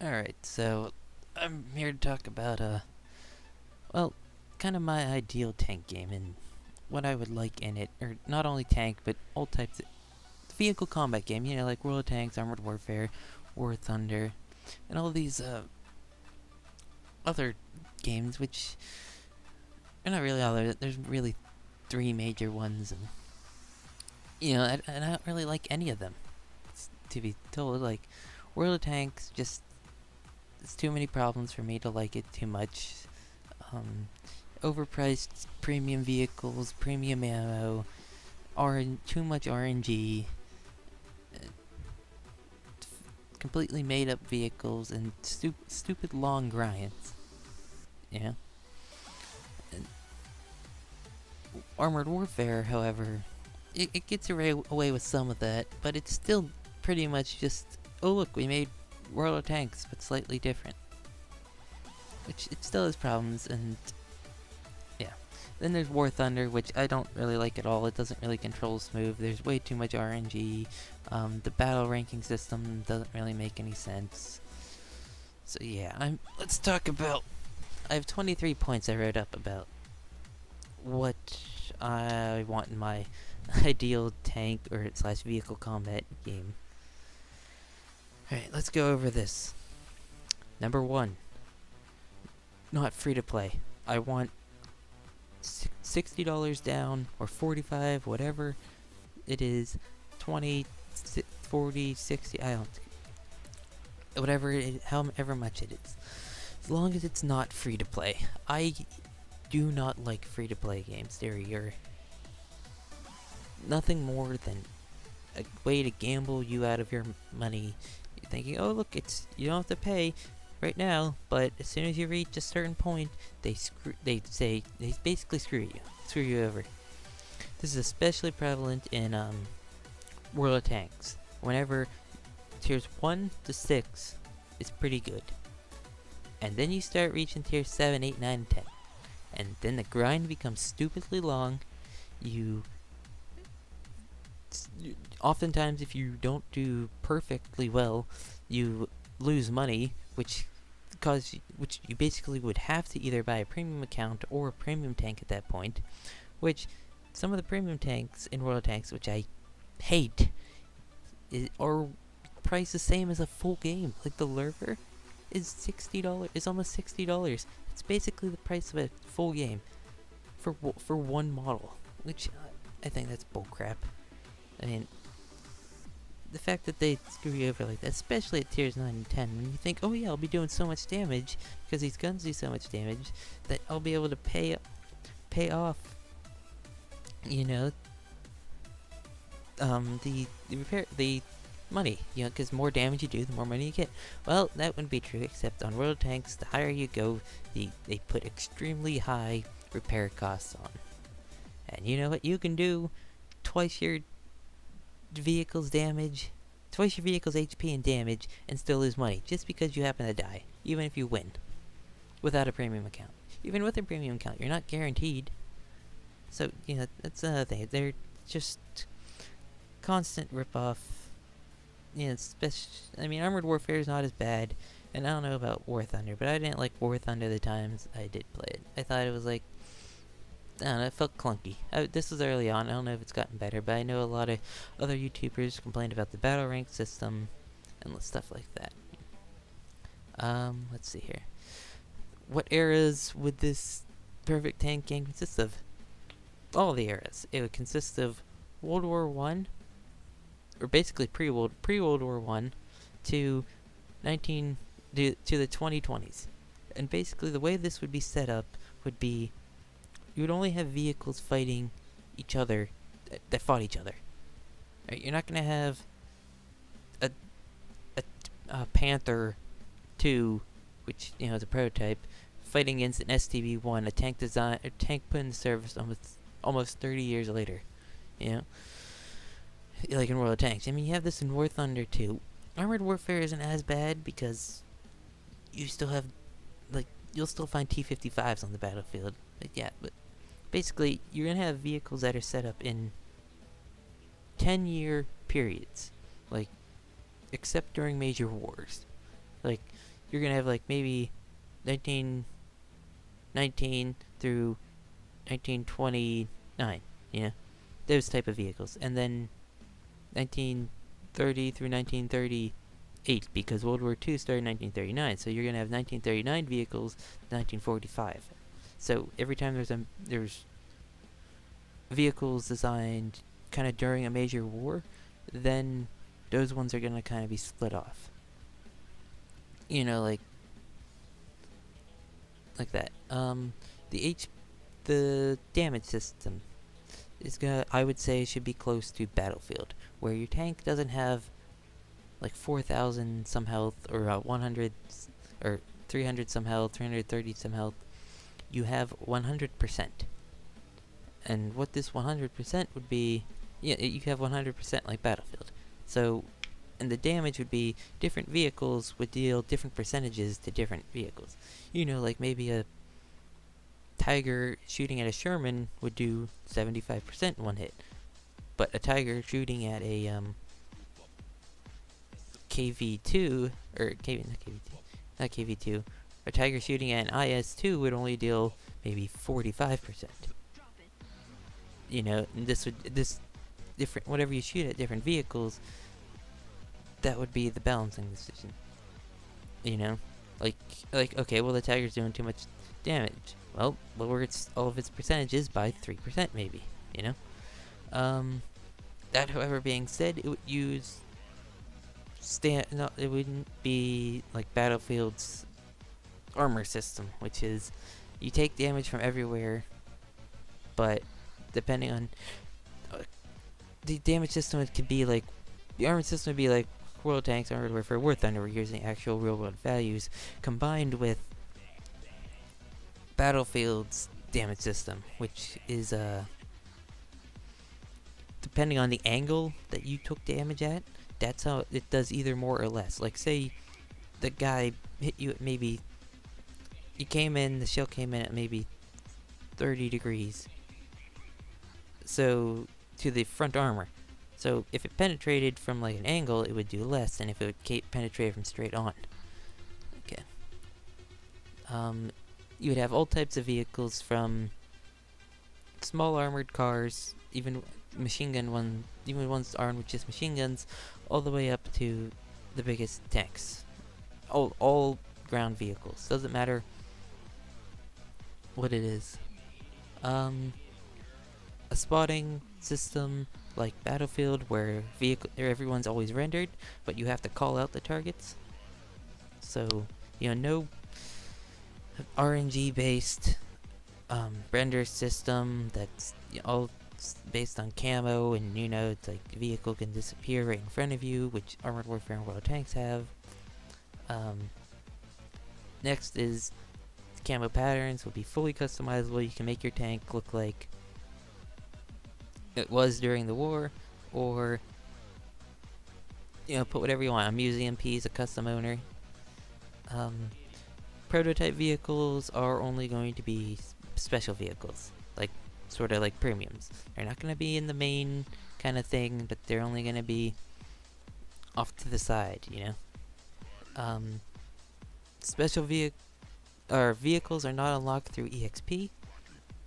Alright, so I'm here to talk about, well, kind of my ideal tank game and what I would like in it, or not only tank, but all types of vehicle combat game, like World of Tanks, Armored Warfare, War Thunder, and all these, other games, which are not really other, there's really three major ones, and, I don't really like any of them, to be told. Like, World of Tanks, just, it's too many problems for me to like it too much. Um, Overpriced premium vehicles, premium ammo, too much RNG, uh, completely made up vehicles, and stupid long grinds. You know? And Armored Warfare, however, it gets away with some of that, but it's still pretty much just, oh look, we made World of Tanks, but slightly different. Which it still has problems, and yeah. Then there's War Thunder, which I don't really like at all. It doesn't really control smooth. There's way too much RNG. The battle ranking system doesn't really make any sense. So yeah, let's talk about. I have 23 points I wrote up about what I want in my ideal tank or slash vehicle combat game. Alright, let's go over this. Number one, not free to play. I want $60 down, or 45, whatever it is, 20, 40, 60, I don't, however much it is. As long as it's not free to play. I do not like free to play games. They're nothing more than a way to gamble you out of your money. You're thinking, oh look, you don't have to pay right now, but as soon as you reach a certain point, they basically screw you over. This is especially prevalent in World of Tanks. Whenever tiers 1 to 6 is pretty good, and then you start reaching tiers 7, 8, 9, and 10, and then the grind becomes stupidly long. Oftentimes, if you don't do perfectly well, you lose money, which you basically would have to either buy a premium account or a premium tank at that point, which some of the premium tanks in World of Tanks, which I hate, are priced the same as a full game. Like the Lurker is $60. Is almost $60. It's basically the price of a full game for one model, which I think that's bullcrap. I mean, the fact that they screw you over like that, especially at tiers 9 and 10, when you think, oh yeah, I'll be doing so much damage because these guns do so much damage that I'll be able to pay off, the money, because more damage you do, the more money you get. Well, that wouldn't be true, except on World of Tanks, the higher you go, they put extremely high repair costs on. And you know what? You can do twice your vehicle's damage, twice your vehicle's HP and damage, and still lose money, just because you happen to die, even if you win, without a premium account. Even with a premium account, you're not guaranteed. So, that's another thing. They're just constant ripoff. Armored Warfare is not as bad, and I don't know about War Thunder, but I didn't like War Thunder the times I did play it. I thought it was like, I don't know, it felt clunky. This was early on. I don't know if it's gotten better, but I know a lot of other YouTubers complained about the battle rank system and stuff like that. Let's see here. What eras would this perfect tank game consist of? All the eras. It would consist of World War One, or basically pre-World War One, to the 2020s. And basically, the way this would be set up would be, you would only have vehicles fighting each other, that fought each other. Right? You're not going to have a Panther 2, which is a prototype, fighting against an STB-1, a tank put in service almost 30 years later. Like in World of Tanks. You have this in War Thunder too. Armored Warfare isn't as bad because you still have, you'll still find T-55s on the battlefield. But basically, you're going to have vehicles that are set up in 10-year periods, except during major wars. you're gonna have like maybe 1919 through 1929, you know, those type of vehicles, and then 1930 through 1938, because World War II started in 1939, so you're gonna have 1939 vehicles, 1945. So every time there's vehicles designed kind of during a major war, then those ones are gonna kind of be split off. You know, like that. The damage system is gonna, I would say, should be close to Battlefield, where your tank doesn't have like 4,000 some health, or 100 or 300 some health, 330 some health. You have 100%. And what this 100% would be, yeah, you have 100% like Battlefield. So, and the damage would be different vehicles would deal different percentages to different vehicles. You know, like maybe a Tiger shooting at a Sherman would do 75% in one hit. But a Tiger shooting at a KV2, or not KV2, a Tiger shooting at an IS-2 would only deal maybe 45%. You know, and this different, whatever you shoot at different vehicles, that would be the balancing decision. You know, like okay, well the Tiger's doing too much damage. Well, lower all of its percentages by 3%, maybe. You know, that, however, being said, it would use it wouldn't be like Battlefield's armor system, which is you take damage from everywhere, but depending on the damage system, it could be like the armor system would be like World Tanks, Armored Warfare, War Thunder. We're using actual real-world values combined with Battlefield's damage system, which is depending on the angle that you took damage at, that's how it does either more or less. Like, say the guy hit you at maybe, the shell came in at maybe 30 degrees. So, to the front armor. So, if it penetrated from like an angle, it would do less than if it would penetrate from straight on. Okay. You would have all types of vehicles, from small armored cars, even even ones armed with just machine guns, all the way up to the biggest tanks. All ground vehicles. Doesn't matter what it is. A spotting system like Battlefield, where everyone's always rendered, but you have to call out the targets. So, you know, no RNG based render system that's all based on camo, and you know, it's like the vehicle can disappear right in front of you, which Armored Warfare and World of Tanks have. Next is camo patterns will be fully customizable. You can make your tank look like it was during the war, or you know, put whatever you want. A museum piece, a custom owner. Prototype vehicles are only going to be special vehicles, like sort of like premiums. They're not going to be in the main kind of thing, but they're only going to be off to the side, you know. Special vehicles are not unlocked through EXP,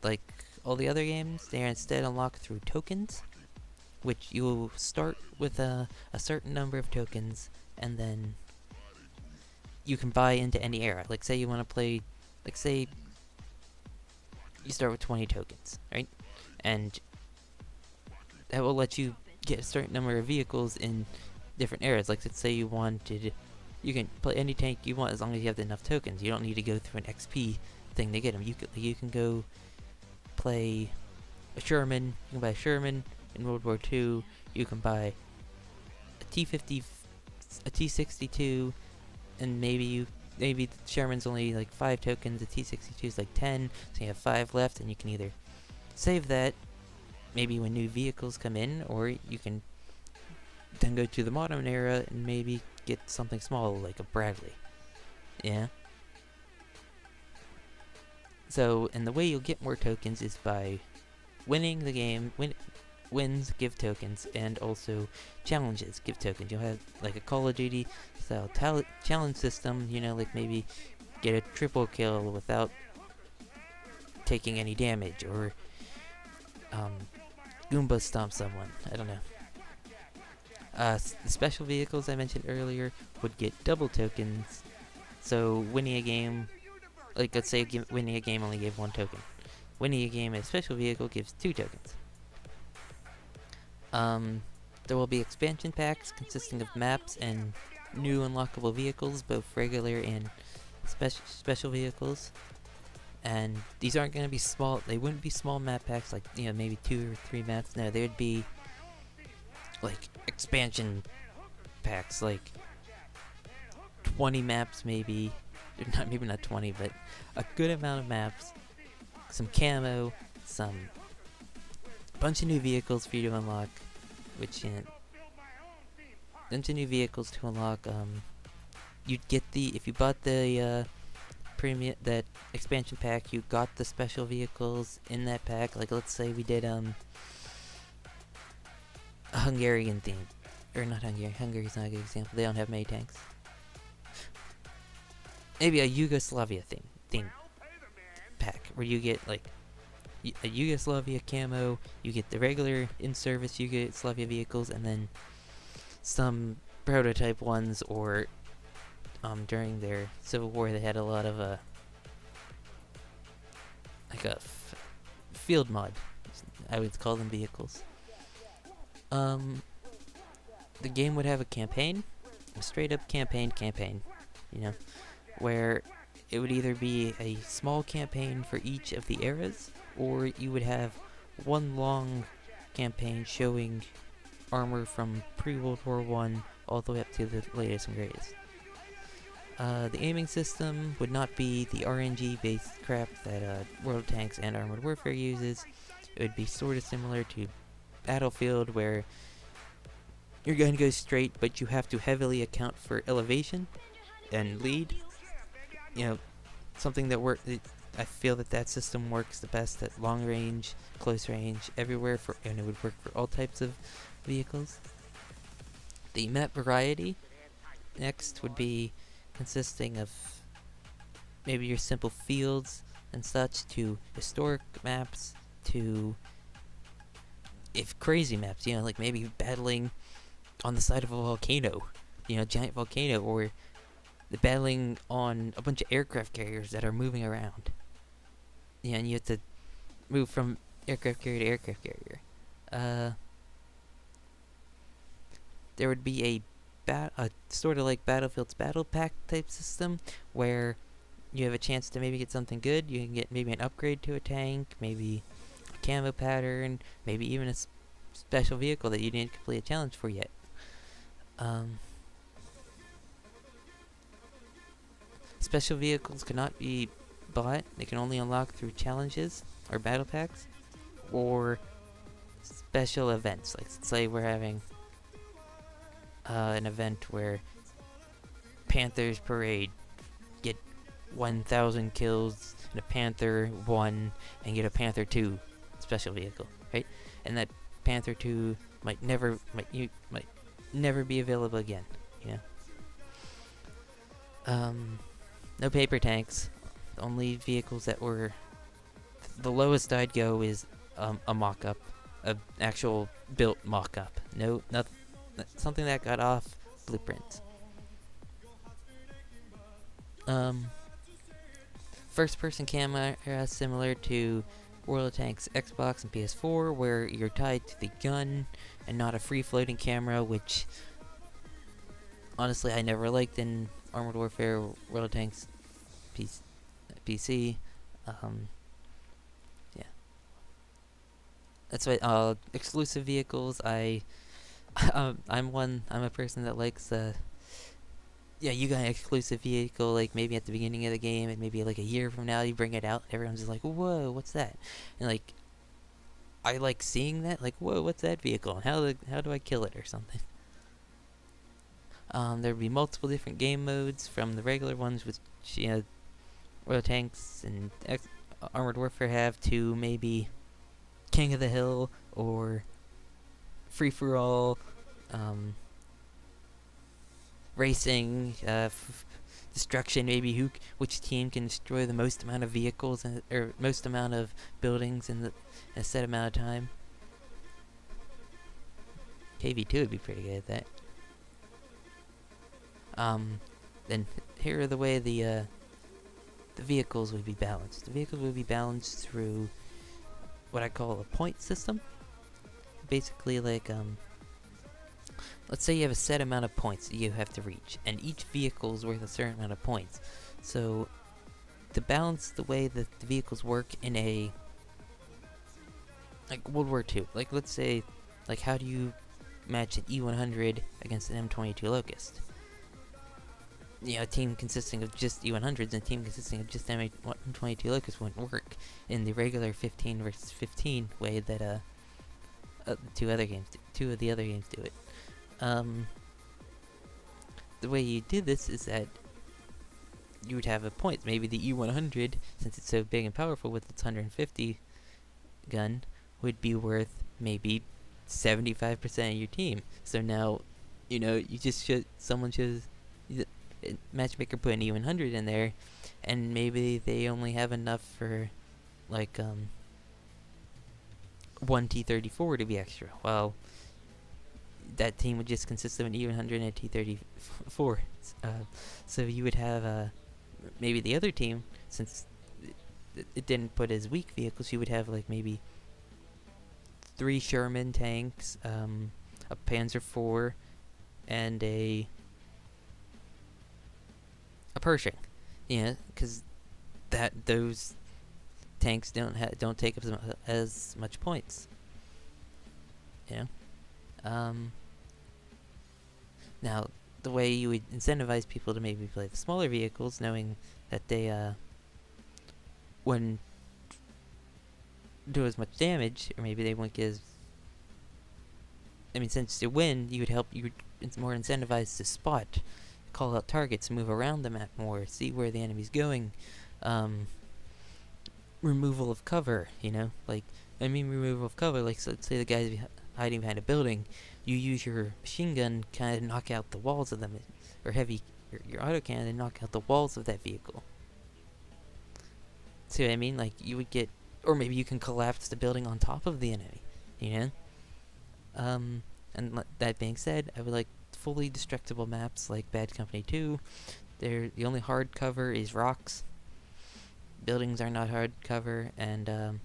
like all the other games. They are instead unlocked through tokens, which you will start with a certain number of tokens, and then you can buy into any era. Like, say you want to play, like, say you start with 20 tokens, right? And that will let you get a certain number of vehicles in different eras. Like, let's say you can play any tank you want as long as you have enough tokens. You don't need to go through an XP thing to get them. You can go play a Sherman. You can buy a Sherman in World War II. You can buy a T-50, a T-62, and maybe the Sherman's only like 5 tokens, the T-62 is like 10, so you have 5 left, and you can either save that, maybe when new vehicles come in, or you can then go to the modern era and maybe get something small like a Bradley. Yeah. So, and the way you'll get more tokens is by winning the game, wins give tokens, and also challenges give tokens. You'll have like a Call of Duty style challenge system, like maybe get a triple kill without taking any damage, or Goomba stomp someone. I don't know. The special vehicles I mentioned earlier would get double tokens, so winning a game, like let's say winning a game only gave 1 token. Winning a game in a special vehicle gives 2 tokens. There will be expansion packs consisting of maps and new unlockable vehicles, both regular and special vehicles. And these aren't going to be small. They wouldn't be small map packs like maybe 2 or 3 maps. No, they would be like expansion packs, like 20 maps maybe. Maybe not 20, but a good amount of maps, some camo, some bunch of new vehicles for you to unlock, which bunch of new vehicles to unlock. You'd get if you bought the premium, that expansion pack, you got the special vehicles in that pack. Like let's say we did a Hungarian theme, or not Hungary. Hungary's not a good example. They don't have many tanks. Maybe a Yugoslavia theme pack where you get like a Yugoslavia camo, you get the regular in-service Yugoslavia vehicles, and then some prototype ones, or during their Civil War they had a lot of like a field mod, I would call them vehicles. The game would have a campaign, a straight up campaign, where it would either be a small campaign for each of the eras, or you would have one long campaign showing armor from pre-World War I all the way up to the latest and greatest. The aiming system would not be the RNG-based crap that World of Tanks and Armored Warfare uses. It would be sort of similar to Battlefield, where your gun goes straight, but you have to heavily account for elevation and lead. Something that I feel that system works the best at long range, close range, everywhere, and it would work for all types of vehicles. The map variety next would be consisting of maybe your simple fields and such, to historic maps, to crazy maps, like maybe battling on the side of a volcano, giant volcano, or the battling on a bunch of aircraft carriers that are moving around. And you have to move from aircraft carrier to aircraft carrier. There would be a sort of like Battlefield's Battle Pack type system, where you have a chance to maybe get something good. You can get maybe an upgrade to a tank, maybe a camo pattern, maybe even a special vehicle that you didn't complete a challenge for yet. Special vehicles cannot be bought. They can only unlock through challenges or battle packs or special events. Like, say we're having an event where Panthers Parade, get 1,000 kills in a Panther 1 and get a Panther 2 special vehicle, right? And that Panther 2 might never be available again, No paper tanks. The only vehicles that were the lowest I'd go is a mock-up, an actual built mock-up. No, nothing, something that got off blueprints. First-person camera, similar to World of Tanks Xbox and PS4, where you're tied to the gun and not a free-floating camera, which honestly I never liked in Armored Warfare, World of Tanks PC. Yeah. That's why exclusive vehicles, I'm a person that likes you got an exclusive vehicle, like maybe at the beginning of the game, and maybe like a year from now you bring it out, everyone's just like, whoa, what's that? And like, I like seeing that, like, whoa, what's that vehicle, and how do I kill it or something? There'd be multiple different game modes, from the regular ones which World Tanks and Armored Warfare have, to maybe King of the Hill, or free-for-all, racing, destruction. Maybe which team can destroy the most amount of vehicles or most amount of buildings in a set amount of time. KV2 would be pretty good at that. Then here are the way the vehicles would be balanced. The vehicles would be balanced through what I call a point system. Basically, like, let's say you have a set amount of points that you have to reach, and each vehicle is worth a certain amount of points. So, to balance the way that the vehicles work in a, like, World War II, like, let's say, like, how do you match an E100 against an M22 Locust? You know, a team consisting of just E100s and a team consisting of just M22 Locust wouldn't work in the regular 15 versus 15 way that two of the other games do it. The way you do this is that you would have a point. Maybe the E100, since it's so big and powerful with its 150 gun, would be worth maybe 75% of your team. So now, you know, matchmaker put an E100 in there, and maybe they only have enough for, like, 1 T-34 to be extra. Well, that team would just consist of an E100 and a T-34. So you would have, maybe the other team, since it didn't put as weak vehicles, you would have, like, maybe 3 Sherman tanks, a Panzer IV, and a Pershing. Yeah, because those tanks don't take up as much points. You know? Now, the way you would incentivize people to maybe play the smaller vehicles, knowing that they wouldn't do as much damage, or maybe they wouldn't get as... I mean, since to win, it's more incentivized to spot, call out targets, move around the map more, see where the enemy's going. Removal of cover, you know? Like, I mean removal of cover, like, so let's say the guy's hiding behind a building, you use your machine gun kind of knock out the walls of them, or your autocannon and knock out the walls of that vehicle. See what I mean? Like, you would get, or maybe you can collapse the building on top of the enemy, you know? And that being said, I would like fully destructible maps like Bad Company 2. The only hard cover is rocks. Buildings are not hard cover, and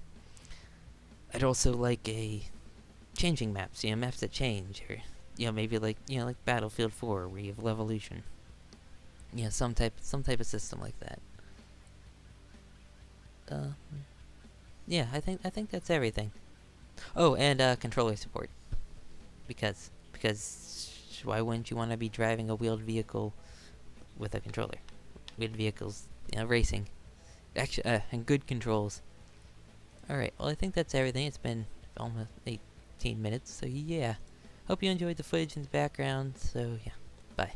I'd also like a changing maps, you know, maps that change, or, you know, maybe like, you know, like Battlefield 4 where you have Levolution. You know, some type of system like that. Yeah, I think that's everything. Oh, and controller support. Because why wouldn't you want to be driving a wheeled vehicle with a controller? Wheeled vehicles, you know, racing. Actually, and good controls. Alright, well, I think that's everything. It's been almost 18 minutes, so yeah. Hope you enjoyed the footage in the background, so yeah. Bye.